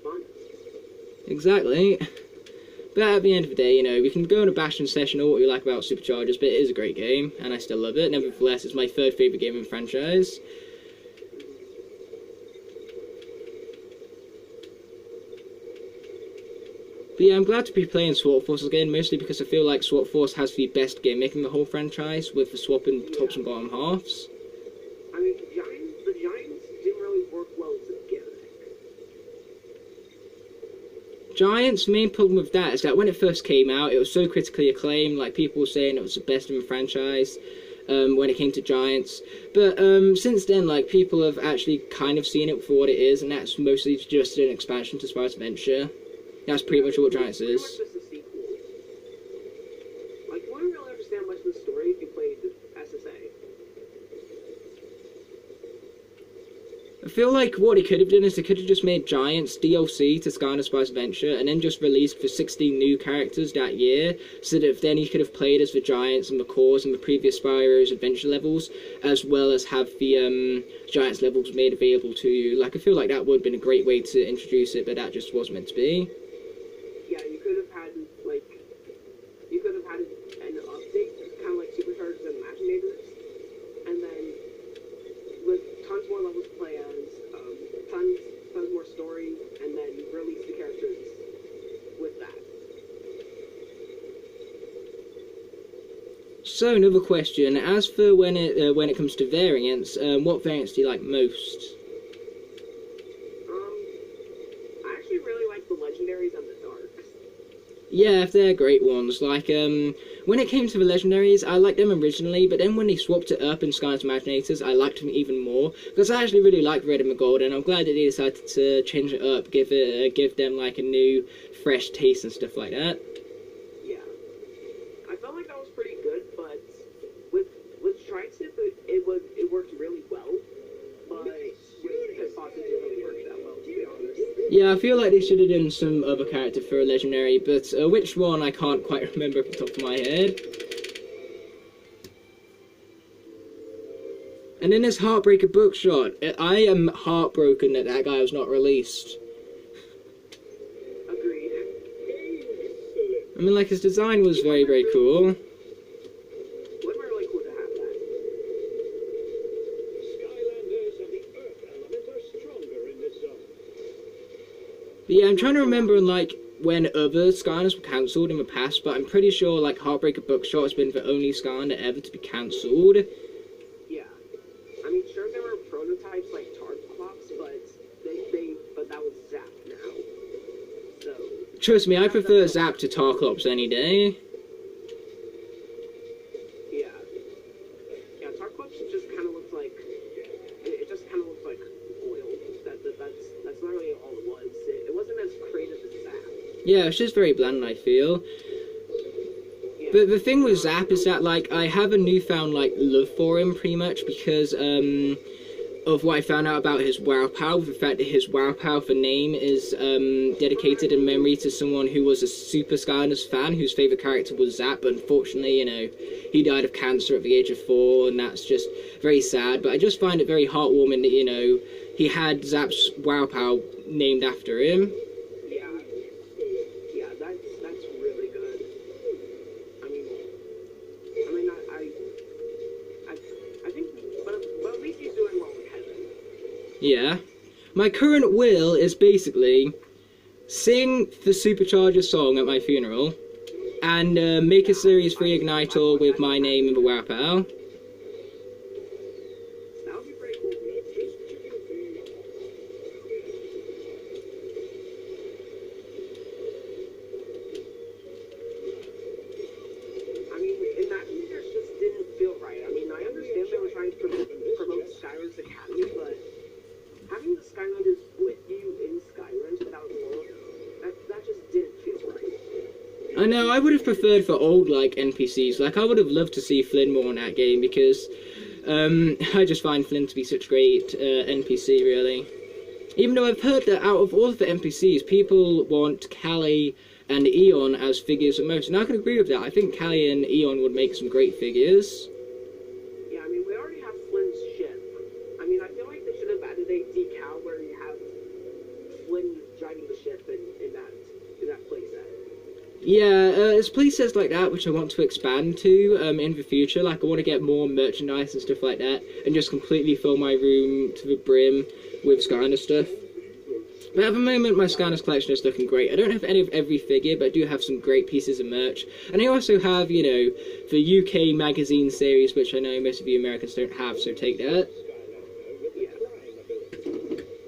fun. Exactly. But at the end of the day, you know, we can go on a bashing session or what we like about Superchargers, but it is a great game, and I still love it. Nevertheless, it's my third favourite game in the franchise. But yeah, I'm glad to be playing SWAT Force again, mostly because I feel like SWAT Force has the best gimmick in the whole franchise, with the swapping tops and bottom halves. I mean, the Giants didn't really work well as a gimmick. Giants' main problem with that is that when it first came out, it was so critically acclaimed, like people were saying it was the best in the franchise when it came to Giants. But since then, like, people have actually kind of seen it for what it is, and that's mostly just an expansion to Spider's Adventure. That's pretty much what Giants is. Pretty much just a sequel. Like, you wouldn't really understand much of the story if you played SSA. I feel like what he could have done is they could have just made Giants DLC to Skylanders Spider's Adventure and then just released the 16 new characters that year, so that then he could have played as the Giants and the Cores and the previous Spyro's Adventure levels, as well as have the Giants levels made available to you. Like, I feel like that would have been a great way to introduce it, but that just wasn't meant to be. Yeah, you could have had, like, an update, kind of like Superchargers and Imaginators, and then with tons more levels to play as, tons more story, and then release the characters with that. So another question: as for when it comes to variants, what variants do you like most? I actually really like the Legendaries and the Darks. Yeah, they're great ones. Like, when it came to the Legendaries, I liked them originally, but then when they swapped it up in Skylanders Imaginators, I liked them even more, because I actually really like Red and Gold, and I'm glad that they decided to change it up, give them, like, a new, fresh taste and stuff like that. Yeah. I felt like that was pretty good, but with Tri-Tip, it worked really well, but with Pit-Boss, it didn't really work that well, to be honest. Yeah, I feel like they should have done some other character for a legendary, but which one I can't quite remember off the top of my head. And then there's Heartbreaker Bookshot. I am heartbroken that that guy was not released. Agreed. I mean, like, his design was very, very cool. It would be really cool to have that. Skylanders and the Earth element are stronger in this zone. But yeah, I'm trying to remember, like, when other Skylanders were cancelled in the past, but I'm pretty sure, like, Heartbreaker Bookshot has been the only Skylander ever to be cancelled. Yeah. I mean, sure, there were prototypes like Tarclops, but that was Zap now. So. Trust me, I prefer Zap to Tarclops any day. Yeah. Yeah, Tarclops just kind of looks like. It just kind of looks like oil. That's not really all it was. It wasn't as creative as Zap. Yeah, it's just very bland, I feel. Yeah. But the thing with Zap is that, like, I have a newfound, like, love for him, pretty much, because, of what I found out about his Wow Pal, the fact that his Wow Pal for name is, dedicated in memory to someone who was a Super Skylanders fan, whose favourite character was Zap, but unfortunately, you know, he died of cancer at the age of 4, and that's just very sad, but I just find it very heartwarming that, you know, he had Zap's Wow Pal named after him. Yeah, that's really good. I think, but at least he's doing well in heaven. Yeah. My current will is basically sing the Supercharger song at my funeral and make a Series 3 Igniter with my name in the Wow Pal. That would be pretty cool. I mean, Imaginators just didn't feel right. I mean, I understand they were trying to promote Skylanders Academy, but having the Skylanders with you in Skylanders without a world, that just didn't feel right. I know, I would have preferred for old, like, NPCs. Like, I would have loved to see Flynn more in that game, because I just find Flynn to be such a great NPC, really. Even though I've heard that out of all of the NPCs, people want Callie and Eon as figures the most, and I can agree with that. I think Callie and Eon would make some great figures. Yeah, I mean, we already have Flynn's ship. I mean, I feel like they should have added a decal where you have Flynn's riding the ship in that playset. Yeah, there's places like that which I want to expand to in the future. Like, I want to get more merchandise and stuff like that, and just completely fill my room to the brim with Skylanders stuff. But at the moment, my Skylanders collection is looking great. I don't have any of every figure, but I do have some great pieces of merch. And I also have, you know, the UK magazine series, which I know most of you Americans don't have, so take that.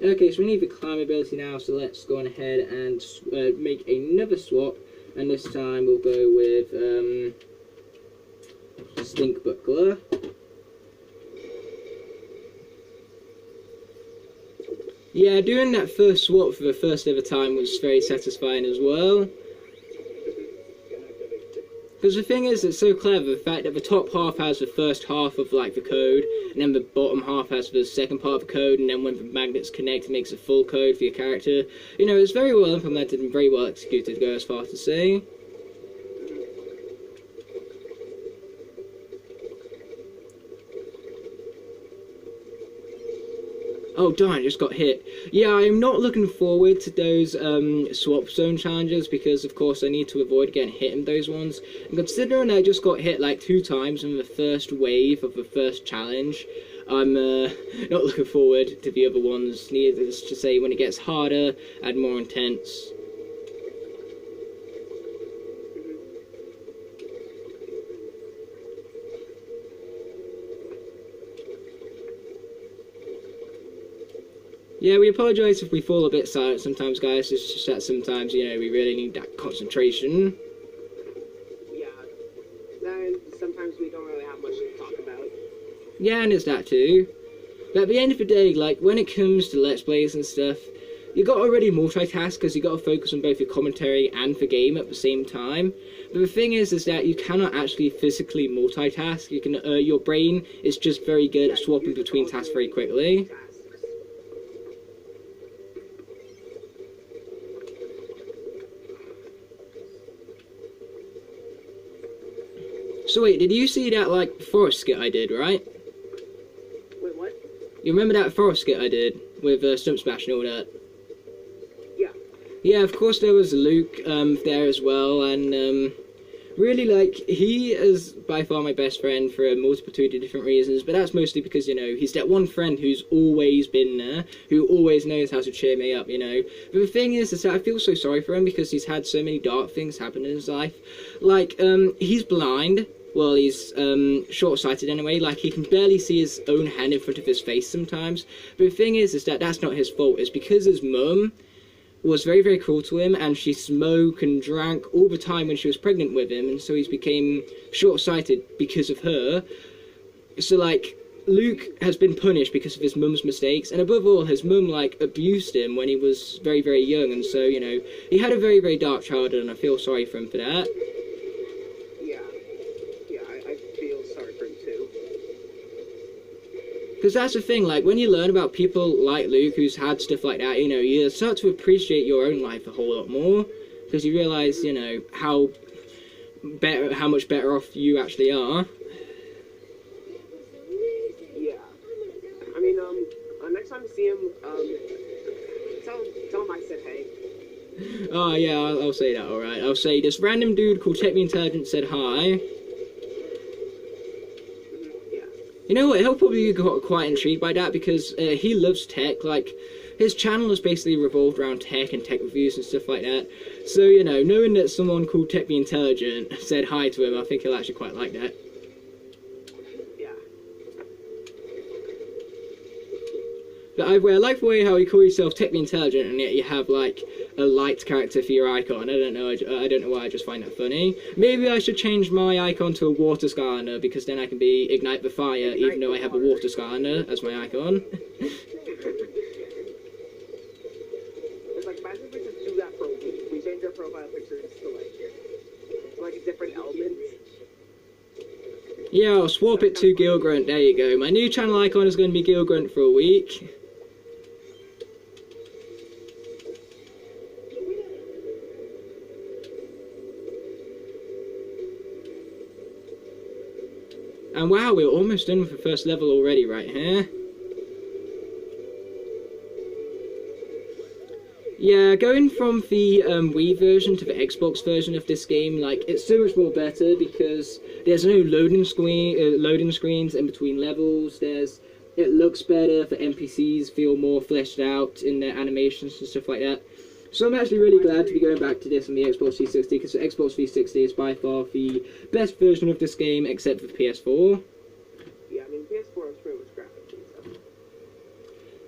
Okay, so we need the climb ability now, so let's go on ahead and make another swap. And this time we'll go with Stink Buckler. Yeah, doing that first swap for the first ever time was very satisfying as well. Because the thing is, it's so clever, the fact that the top half has the first half of, like, the code, and then the bottom half has the second part of the code, and then when the magnets connect, it makes a full code for your character. You know, it's very well implemented and very well executed, to go as far as to say. Oh darn, I just got hit. Yeah, I'm not looking forward to those swap zone challenges because of course I need to avoid getting hit in those ones. And considering I just got hit like 2 times in the first wave of the first challenge, I'm not looking forward to the other ones, needless to say, when it gets harder and more intense. Yeah, we apologise if we fall a bit silent sometimes, guys. It's just that sometimes, you know, we really need that concentration. Yeah, and sometimes we don't really have much to talk about. Yeah, and it's that too. But at the end of the day, like, when it comes to Let's Plays and stuff, you got to already multitask because you got to focus on both your commentary and the game at the same time. But the thing is that you cannot actually physically multitask. You can, your brain is just very good at swapping between tasks very quickly. So wait, did you see that, like, forest skit I did, right? Wait, what? You remember that forest skit I did with Stump Smash and all that? Yeah. Yeah, of course there was Luke there as well, and really, like, he is by far my best friend for a multitude of different reasons, but that's mostly because, you know, he's that one friend who's always been there, who always knows how to cheer me up, you know. But the thing is that I feel so sorry for him because he's had so many dark things happen in his life. Like, he's blind. Well, he's short-sighted anyway, like he can barely see his own hand in front of his face sometimes. But the thing is that that's not his fault. It's because his mum was very, very cruel to him, and she smoked and drank all the time when she was pregnant with him, and so he's became short-sighted because of her. So, like, Luke has been punished because of his mum's mistakes, and above all, his mum, like, abused him when he was very, very young, and so, you know, he had a very, very dark childhood, and I feel sorry for him for that. Because that's the thing, like, when you learn about people like Luke who's had stuff like that, you know, you start to appreciate your own life a whole lot more. Because you realise, you know, how much better off you actually are. Yeah. I mean, next time you see him, tell him I said hey. Oh, yeah, I'll say that, alright. I'll say, this random dude called Tech Me Intelligent said hi. You know what, he'll probably get quite intrigued by that because he loves tech. Like, his channel is basically revolved around tech and tech reviews and stuff like that. So, you know, knowing that someone called Tech Me Intelligent said hi to him, I think he'll actually quite like that. Yeah. But I like the way how you call yourself Tech Me Intelligent and yet you have, like, a light character for your icon. I don't know why, I just find that funny. Maybe I should change my icon to a water Skylander, because then I can be Ignite the Fire, even though I have a water Skylander as my icon. It's like, imagine if we just do that for a week. We change our profile pictures to, like a different element. Yeah, I'll swap it to Gilgrunt, there you go. My new channel icon is going to be Gilgrunt for a week. And wow, we're almost done with the first level already right here. Yeah, going from the Wii version to the Xbox version of this game, like, it's so much more better because there's no loading screens in between levels. It looks better. The NPCs feel more fleshed out in their animations and stuff like that. So I'm actually really glad to be going back to this on the Xbox 360 because the Xbox 360 is by far the best version of this game except for the PS4. Yeah, I mean, PS4 is pretty much graphics and stuff.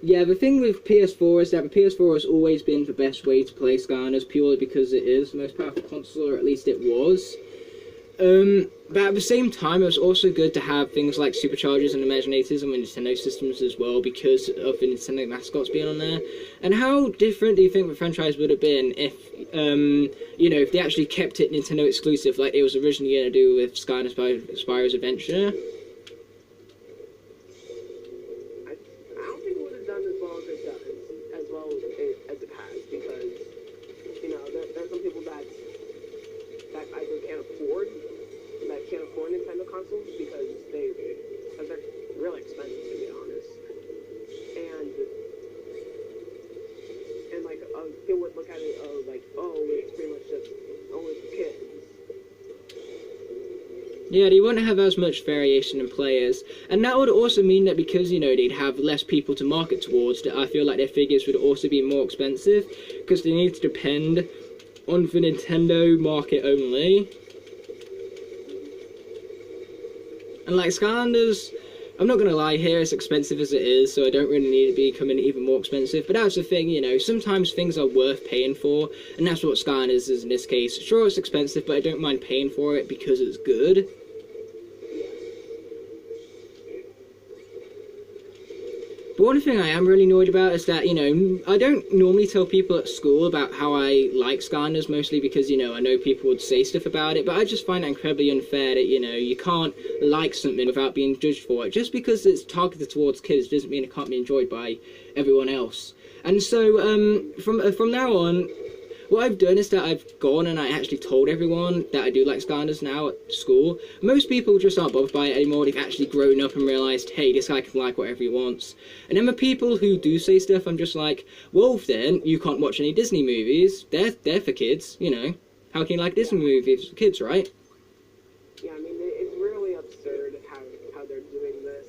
Yeah, the thing with PS4 is that the PS4 has always been the best way to play Skylanders purely because it is the most powerful console, or at least it was. But at the same time, it was also good to have things like Superchargers and Imaginators on the Nintendo systems as well because of the Nintendo mascots being on there. And how different do you think the franchise would have been if, if they actually kept it Nintendo exclusive like it was originally going to do with Skylanders Spyro's Adventure? I don't think it would have done as well as it does, as well as it has, because, there's some people that either can't afford Nintendo consoles because they're really expensive, to be honest. And like people would look at it like, oh, it's pretty much just only for kids. Yeah, they wouldn't have as much variation in players, and that would also mean that because, they'd have less people to market towards, that I feel like their figures would also be more expensive, because they need to depend on the Nintendo market only. And like Skylanders, I'm not gonna lie here, as expensive as it is, so I don't really need it to become even more expensive, but that's the thing, sometimes things are worth paying for, and that's what Skylanders is in this case. Sure, it's expensive, but I don't mind paying for it because it's good. But one thing I am really annoyed about is that, I don't normally tell people at school about how I like Skylanders, mostly because, I know people would say stuff about it, but I just find it incredibly unfair that, you can't like something without being judged for it. Just because it's targeted towards kids doesn't mean it can't be enjoyed by everyone else. And so, from now on, what I've done is that I've gone and I actually told everyone that I do like Skylanders now at school. Most people just aren't bothered by it anymore. They've actually grown up and realised, hey, this guy can like whatever he wants. And then the people who do say stuff, I'm just like, well then, you can't watch any Disney movies. They're for kids, How can you like Disney movies for kids, right? Yeah, I mean, it's really absurd how they're doing this.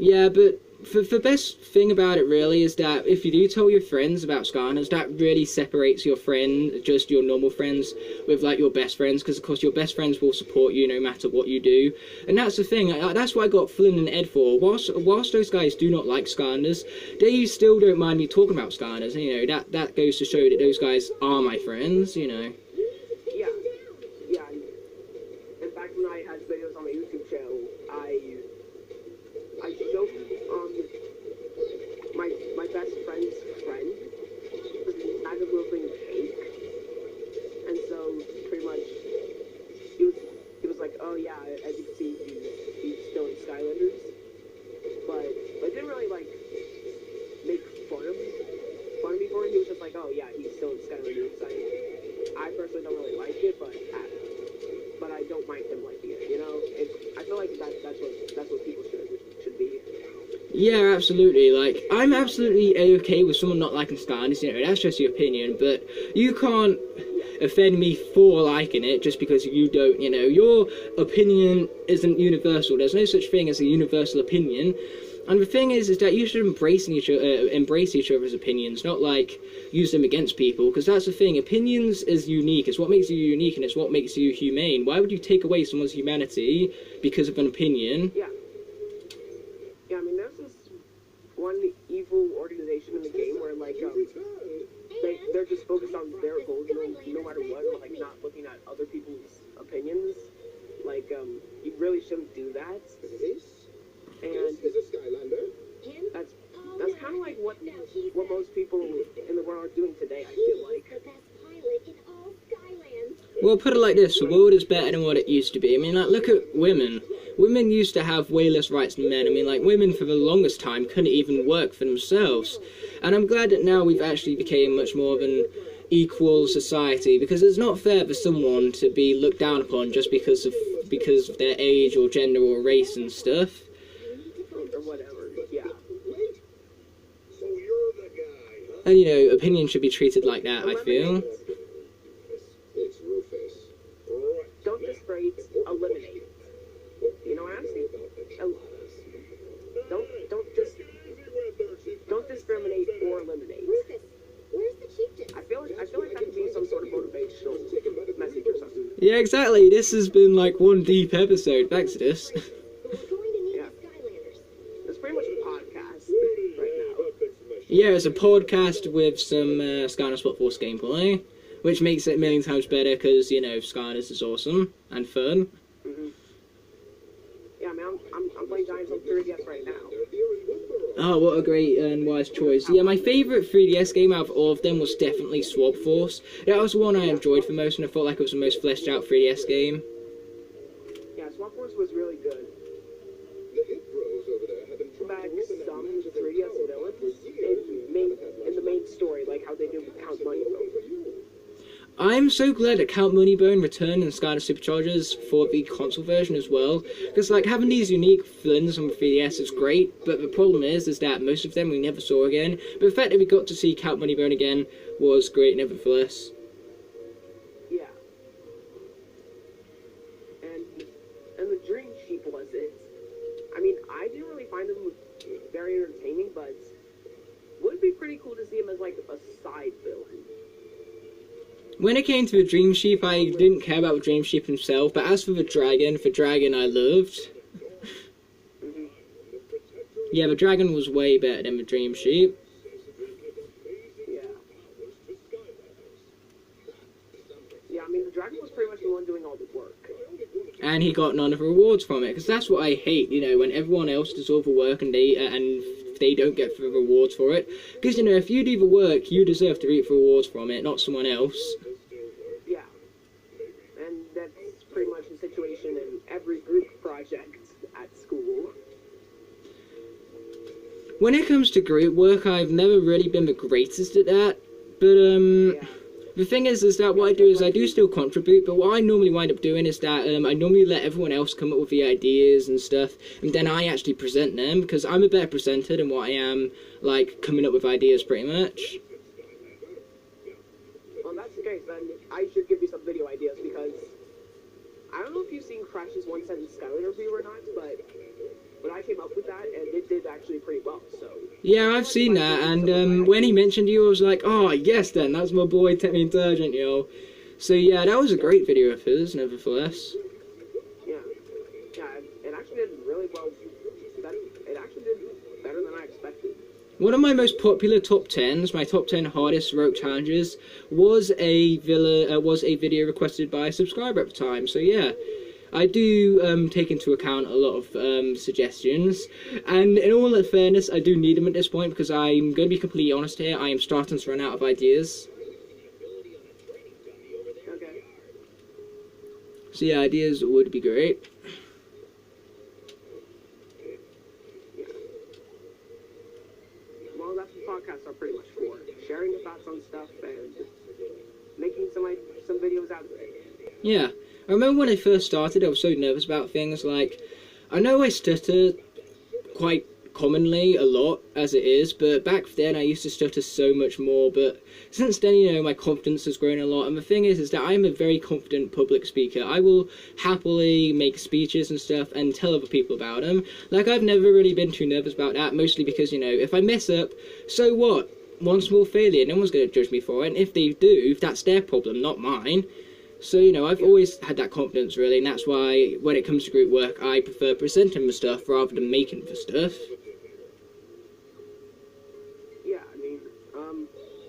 Yeah, but the best thing about it really is that if you do tell your friends about Skylanders, that really separates your friend, just your normal friends, with like your best friends, because of course your best friends will support you no matter what you do. And that's the thing, that's what I got Flynn and Ed for. Whilst those guys do not like Skylanders, they still don't mind me talking about Skylanders. That goes to show that those guys are my friends, Yeah. In fact, when I had videos on my YouTube channel, I showed my best friend's friend had a little thing cake, and so pretty much he was like, oh yeah, as you can see, he's still in Skylanders, but I didn't really like make fun of me for it. He was just like, oh yeah, he's still in Skylanders. I personally don't really like it, but I don't mind him liking it. I feel like that's what people should be. Yeah, absolutely. Like, I'm absolutely okay with someone not liking Skylanders, that's just your opinion, but you can't offend me for liking it just because you don't, your opinion isn't universal. There's no such thing as a universal opinion. And the thing is that you should embrace each other's opinions, not like use them against people, because that's the thing. Opinions is unique. It's what makes you unique, and it's what makes you humane. Why would you take away someone's humanity because of an opinion? Yeah. Yeah, I mean, there's this one evil organization in the game where, like, they're just focused on their goals no matter what, or, like, not looking at other people's opinions. Like, you really shouldn't do that. And that's kind of like what most people in the world are doing today, I feel like. Well, put it like this, the world is better than what it used to be. I mean, like, look at women. Women used to have way less rights than men. I mean, like, women for the longest time couldn't even work for themselves. And I'm glad that now we've actually become much more of an equal society, because it's not fair for someone to be looked down upon just because of their age or gender or race and stuff. Or whatever, yeah. So you're the guy, huh? And, you know, opinions should be treated like that, I feel. It's Rufus. Don't disparage, eliminate. You know what I'm saying? Don't discriminate or eliminate. Rufus, where's the chieftain? I feel like that could be some sort of motivational message or something. Yeah, exactly. This has been like one deep episode. Thanks to this. We're going to need Yeah. the Skylanders. It's pretty much a podcast right now. Yeah, it's a podcast with some Skylanders Spot Force gameplay, which makes it a million times better because, you know, Skylanders is awesome and fun. Mm-hmm. Yeah, I mean, I'm playing Giants on 3DS right now. Oh, what a great and wise choice. Yeah, my favourite 3DS game out of all of them was definitely Swap Force. That was the one I enjoyed the most, and I felt like it was the most fleshed out 3DS game. Yeah, Swap Force was really good. The hit bros over there have been Back trying to open some that magic 3DS door villains for years. in the main story, like how they do with Count Moneybone. I'm so glad that Count Moneybone returned in Skylanders Superchargers for the console version as well, because like having these unique villains on the 3DS is great, but the problem is that most of them we never saw again. But the fact that we got to see Count Moneybone again was great nevertheless. Yeah. And the Dream Sheep was it. I mean, I didn't really find them very entertaining, but would be pretty cool to see him as like a side villain. When it came to the Dream Sheep, I didn't care about the Dream Sheep himself, but as for the dragon I loved. Mm-hmm. Yeah, the dragon was way better than the Dream Sheep. Yeah. Yeah, I mean, the dragon was pretty much the one doing all the work. And he got none of the rewards from it, because that's what I hate, you know, when everyone else does all the work and they don't get the rewards for it. Because, you know, if you do the work, you deserve to reap the rewards from it, not someone else. Yeah. And that's pretty much the situation in every group project at school. When it comes to group work, I've never really been the greatest at that, but, Yeah. the thing is that what I do is I do still contribute, but what I normally wind up doing is that I normally let everyone else come up with the ideas and stuff, and then I actually present them, because I'm a better presenter than what I am, like, coming up with ideas pretty much. Well, that's the case, then I should give you some video ideas, because I don't know if you've seen Crash's One Sentence Skylander review or not, but I came up with that, and it did actually pretty well, so... Yeah, I've seen that, and when he mentioned you, I was like, oh, yes then, that's my boy, Timmy Intelligent, yo. So yeah, that was a great video of his, nevertheless. Yeah. Yeah, it actually did really well. It actually did better than I expected. One of my most popular top 10s, my top 10 hardest rope challenges, was a video requested by a subscriber at the time, so yeah. I do take into account a lot of suggestions, and in all fairness, I do need them at this point, because I'm going to be completely honest here, I am starting to run out of ideas. Okay. So yeah, ideas would be great. Yeah. Well, that's what podcasts are pretty much for. Sharing your thoughts on stuff and making some videos out of it. Yeah. I remember when I first started, I was so nervous about things, like, I know I stutter quite commonly a lot, as it is, but back then I used to stutter so much more, but since then, you know, my confidence has grown a lot, and the thing is that I'm a very confident public speaker. I will happily make speeches and stuff, and tell other people about them. Like, I've never really been too nervous about that, mostly because, you know, if I mess up, so what? One small failure, no one's going to judge me for it, and if they do, that's their problem, not mine. So, you know, I've always had that confidence, really, and that's why, when it comes to group work, I prefer presenting the stuff rather than making the stuff. Yeah, I mean, I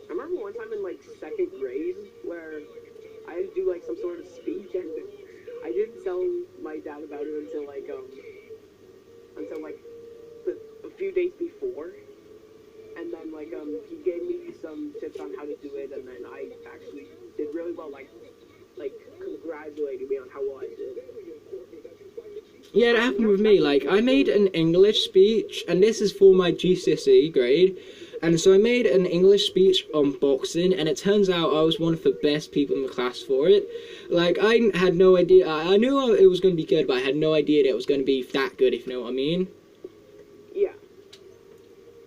remember one time in, like, 2nd grade, where I had to do, like, some sort of speech, and I didn't tell my dad about it until, like, a few days before. And then, like, he gave me some tips on how to do it, and then I actually did really well, like congratulating me on how well I did. Yeah, that happened with me. Like, I made an English speech, and this is for my GCSE grade, and so I made an English speech on boxing, and it turns out I was one of the best people in the class for it. Like, I had no idea, I knew it was going to be good, but I had no idea that it was going to be that good, if you know what I mean. Yeah.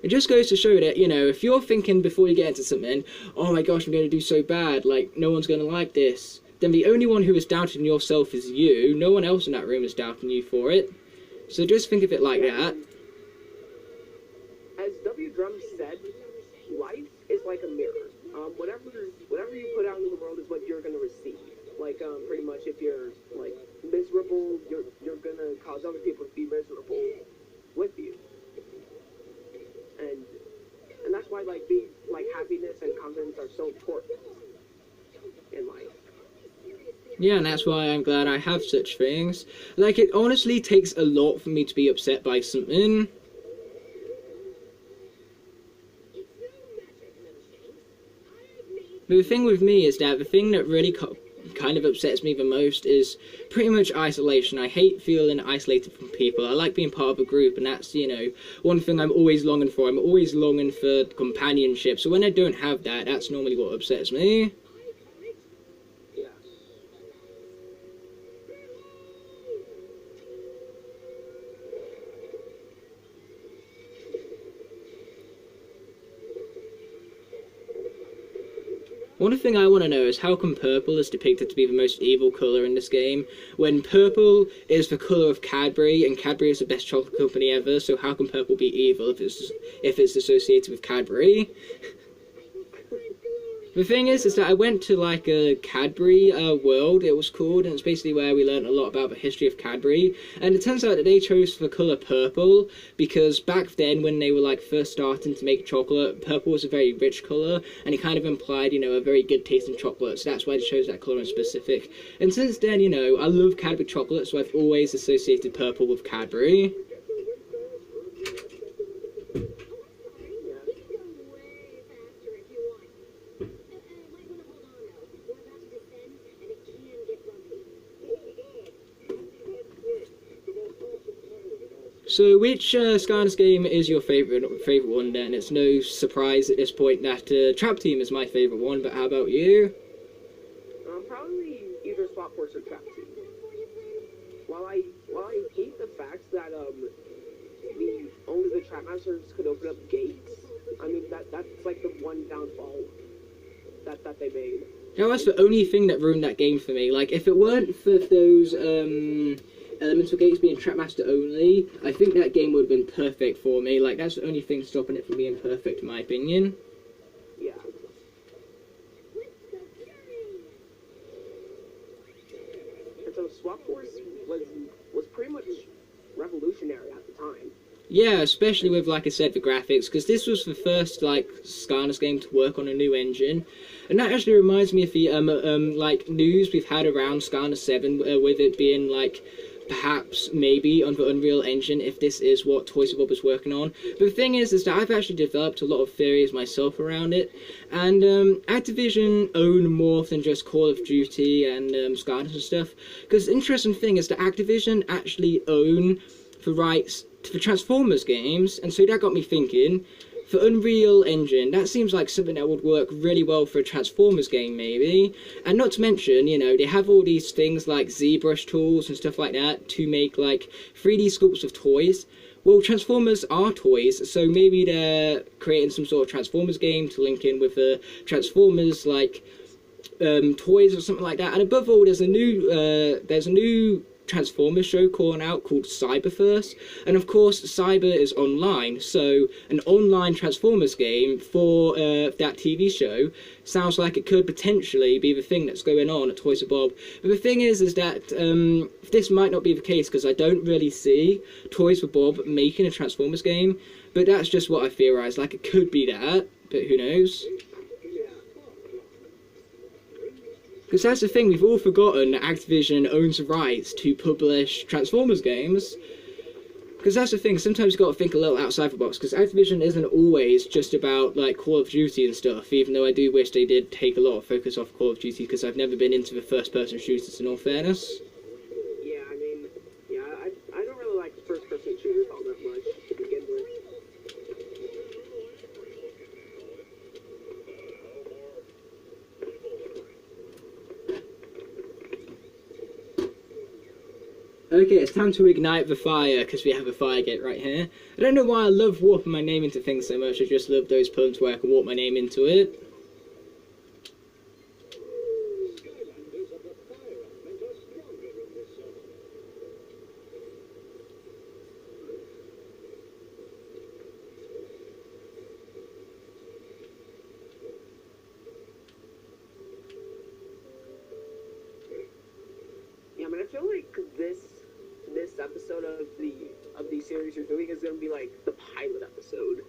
It just goes to show that, you know, if you're thinking before you get into something, oh my gosh, I'm going to do so bad, like, no one's going to like this, then the only one who is doubting yourself is you. No one else in that room is doubting you for it. So just think of it like that. As W. Drum said, life is like a mirror. Whatever you put out into the world is what you're going to receive. Like, pretty much if you're, like, miserable, you're going to cause other people to be miserable with you. And that's why, like, happiness and confidence are so important in life. Yeah, and that's why I'm glad I have such things. Like, it honestly takes a lot for me to be upset by something. But the thing with me is that the thing that really kind of upsets me the most is pretty much isolation. I hate feeling isolated from people. I like being part of a group, and that's, you know, one thing I'm always longing for. I'm always longing for companionship. So when I don't have that, that's normally what upsets me. One thing I want to know is how come purple is depicted to be the most evil colour in this game, when purple is the colour of Cadbury, and Cadbury is the best chocolate company ever, so how can purple be evil if it's associated with Cadbury? The thing is that I went to, like, a Cadbury world, it was called, and it's basically where we learned a lot about the history of Cadbury, and it turns out that they chose the colour purple, because back then, when they were, like, first starting to make chocolate, purple was a very rich colour, and it kind of implied, you know, a very good taste in chocolate, so that's why they chose that colour in specific. And since then, you know, I love Cadbury chocolate, so I've always associated purple with Cadbury. So, which Skylanders game is your favourite one then? It's no surprise at this point that Trap Team is my favourite one, but how about you? Probably either Swap Force or Trap Team. While I hate the fact that only the Trap Masters could open up gates, I mean that's like the one downfall that they made. That was the only thing that ruined that game for me. Like, if it weren't for those elemental gates being Trapmaster only, I think that game would have been perfect for me. Like, that's the only thing stopping it from being perfect, in my opinion. Yeah. And so Swap Force was pretty much revolutionary at the time. Yeah, especially with, like I said, the graphics, because this was the first, like, Skylanders game to work on a new engine. And that actually reminds me of the, like, news we've had around Skylanders 7, with it being, like, perhaps, maybe, on the Unreal Engine, if this is what Toys for Bob is working on. But the thing is that I've actually developed a lot of theories myself around it, and Activision own more than just Call of Duty and Skylanders and stuff, because the interesting thing is that Activision actually own the rights to the Transformers games, and so that got me thinking, for Unreal Engine, that seems like something that would work really well for a Transformers game, maybe. And not to mention, you know, they have all these things like ZBrush tools and stuff like that to make, like, 3D sculpts of toys. Well, Transformers are toys, so maybe they're creating some sort of Transformers game to link in with the Transformers, like, toys or something like that. And above all, there's a new Transformers show calling out called Cyberverse, and of course Cyber is online, so an online Transformers game for that TV show sounds like it could potentially be the thing that's going on at Toys for Bob. But the thing is that this might not be the case, because I don't really see Toys for Bob making a Transformers game, but that's just what I theorise. Like, it could be that, but who knows. Because that's the thing, we've all forgotten that Activision owns the rights to publish Transformers games. Because that's the thing, sometimes you've got to think a little outside the box, because Activision isn't always just about, like, Call of Duty and stuff, even though I do wish they did take a lot of focus off Call of Duty, because I've never been into the first-person shooters, in all fairness. Yeah, I mean, yeah, I don't really like first-person shooters all that much to begin with. Okay, it's time to ignite the fire, because we have a fire gate right here. I don't know why I love warping my name into things so much, I just love those poems where I can warp my name into it. Skylanders of the fire element are stronger in this zone. Yeah, I mean, I feel like this episode of the series you're doing is gonna be like the pilot episode.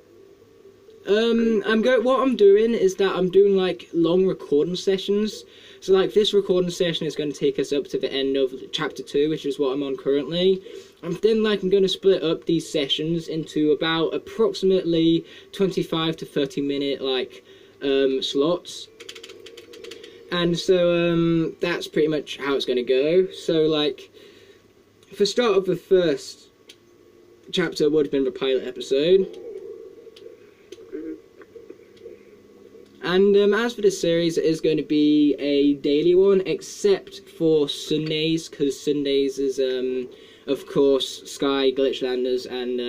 What I'm doing is that I'm doing like long recording sessions. So like this recording session is going to take us up to the end of chapter 2, which is what I'm on currently. And then like I'm going to split up these sessions into about approximately 25 to 30 minute like slots. And so that's pretty much how it's going to go. So like for the start of the first chapter would have been the pilot episode. And as for this series, it is going to be a daily one, except for Sundays, because Sundays is, of course, Sky, Glitchlanders, and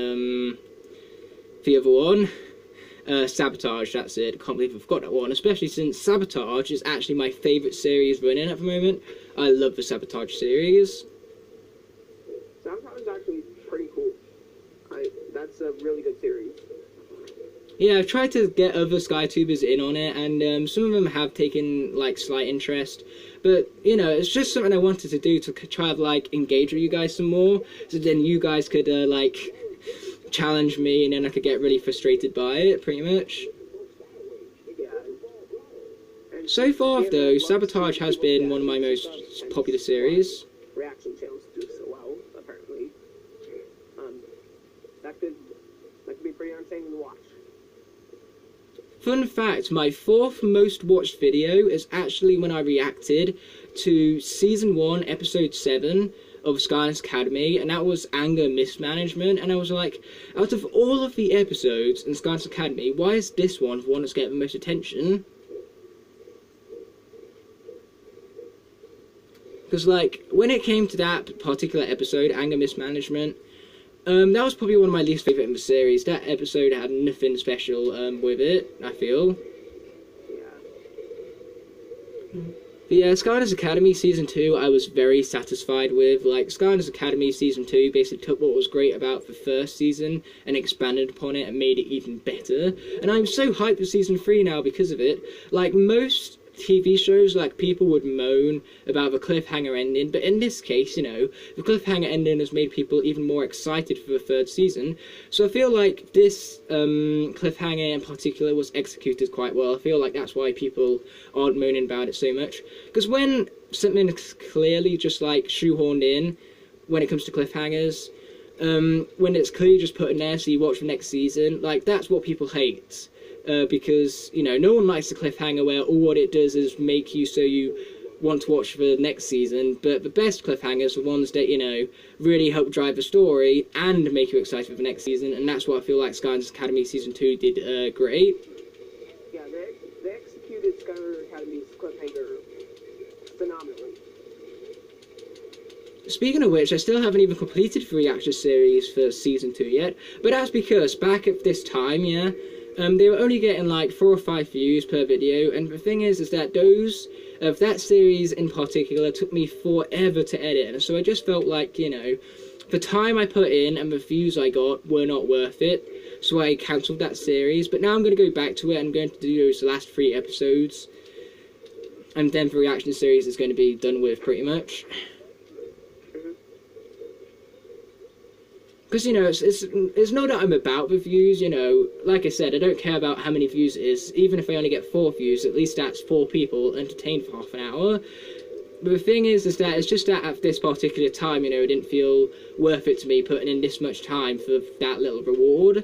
the other one, Sabotage, that's it. Can't believe I forgot that one, especially since Sabotage is actually my favourite series running at the moment. I love the Sabotage series. Sabotage is actually pretty cool. That's a really good series. Yeah, I've tried to get other SkyTubers in on it, and some of them have taken, like, slight interest. But, you know, it's just something I wanted to do to try to, like, engage with you guys some more, so then you guys could, like, challenge me, and then I could get really frustrated by it, pretty much. Yeah. And So far, though, Sabotage has been one of my most popular series. reaction channels do so well, apparently. That could be pretty entertaining to watch. Fun fact, my 4th most watched video is actually when I reacted to Season 1, Episode 7 of Skylanders Academy, and that was Anger Mismanagement, and I was like, out of all of the episodes in Skylanders Academy, why is this one the one that's getting the most attention? Because, like, when it came to that particular episode, Anger Mismanagement, that was probably one of my least favourite in the series. That episode had nothing special with it, I feel. Yeah. The Skylanders Academy Season 2 I was very satisfied with. Like, Skylanders Academy Season 2 basically took what was great about the first season and expanded upon it and made it even better. And I'm so hyped for Season 3 now because of it. Like, most TV shows, like, people would moan about the cliffhanger ending, but in this case, you know, the cliffhanger ending has made people even more excited for the 3rd season. So I feel like this cliffhanger in particular was executed quite well. I feel like that's why people aren't moaning about it so much. Because when something is clearly just, like, shoehorned in, when it comes to cliffhangers, when it's clearly just put in there so you watch the next season, like, that's what people hate. Because, you know, no one likes the cliffhanger where all what it does is make you so you want to watch the next season, but the best cliffhangers are ones that, you know, really help drive the story and make you excited for the next season, and that's what I feel like Skylanders Academy Season 2 did great. Yeah, they executed Skylanders Academy's cliffhanger phenomenally. Speaking of which, I still haven't even completed the reaction series for Season 2 yet, but that's because back at this time, yeah, they were only getting like 4 or 5 views per video, and the thing is that that series in particular took me forever to edit, and so I just felt like, you know, the time I put in and the views I got were not worth it, so I cancelled that series. But now I'm going to go back to it. I'm going to do those last 3 episodes, and then the reaction series is going to be done with pretty much. Because, you know, it's not that I'm about the views, you know, like I said, I don't care about how many views it is. Even if I only get 4 views, at least that's 4 people entertained for half an hour. But the thing is that it's just that at this particular time, you know, it didn't feel worth it to me putting in this much time for that little reward.